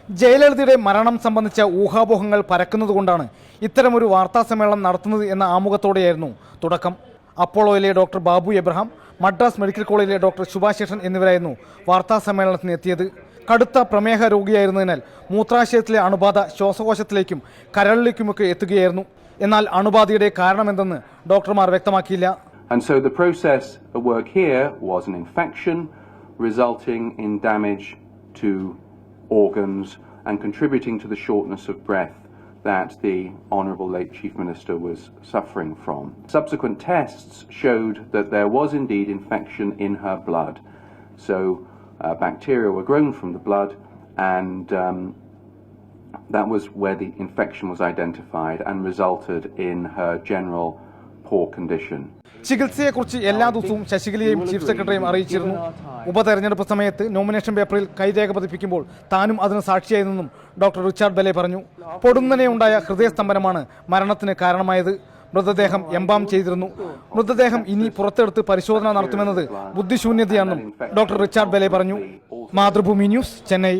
ജയലളിതയുടെ മരണം സംബന്ധിച്ച ഊഹാപോഹങ്ങൾ പരക്കുന്നതുകൊണ്ടാണ് ഇത്തരമൊരു വാർത്താസമ്മേളനം നടത്തുന്നത് എന്ന ആമുഖത്തോടെയായിരുന്നു തുടക്കം. അപ്പോളോയിലെ doctor Babu Abraham, Madras medical കോളേജിലെ ഡോക്ടർ ശുഭാശേഷൻ എന്നിവരായിരുന്നു വാർത്താസമ്മേളനത്തിന് എത്തിയത്. കടുത്ത പ്രമേഹ രോഗിയായിരുന്നതിനാൽ മൂത്രാശയത്തിലെ അണുബാധ ശ്വാസകോശത്തിലേക്കും കരളിലേക്കുമൊക്കെ എത്തുകയായിരുന്നു. എന്നാൽ അണുബാധയുടെ കാരണമെന്തെന്ന് ഡോക്ടർമാർ വ്യക്തമാക്കിയില്ല. And so the process at work here was an infection resulting in damage to organs and contributing to the shortness of breath that the Honourable late Chief Minister was suffering from. Subsequent tests showed that there was indeed infection in her blood. So bacteria were grown from the blood and that was where the infection was identified and resulted in her general poor condition. ചികിത്സയെക്കുറിച്ച് എല്ലാ ദിവസവും ശശികലയെയും chief സെക്രട്ടറിയും അറിയിച്ചിരുന്നു. ഉപതെരഞ്ഞെടുപ്പ് സമയത്ത് nomination പേപ്പറിൽ കൈരേഖ പതിപ്പിക്കുമ്പോൾ താനും അതിന് സാക്ഷിയായിരുന്നെന്നും doctor Richard ബെലെ പറഞ്ഞു. പൊടുന്നനെ ഉണ്ടായ ഹൃദയസ്തംഭനമാണ് മരണത്തിന് കാരണമായത്. മൃതദേഹം എംബാം ചെയ്തിരുന്നു. മൃതദേഹം ഇനി പുറത്തെടുത്ത് പരിശോധന നടത്തുമെന്നത് ബുദ്ധിശൂന്യതയാണെന്നും ഡോക്ടർ റിച്ചാർഡ് ബെലെ പറഞ്ഞു. മാതൃഭൂമി ന്യൂസ്, ചെന്നൈ.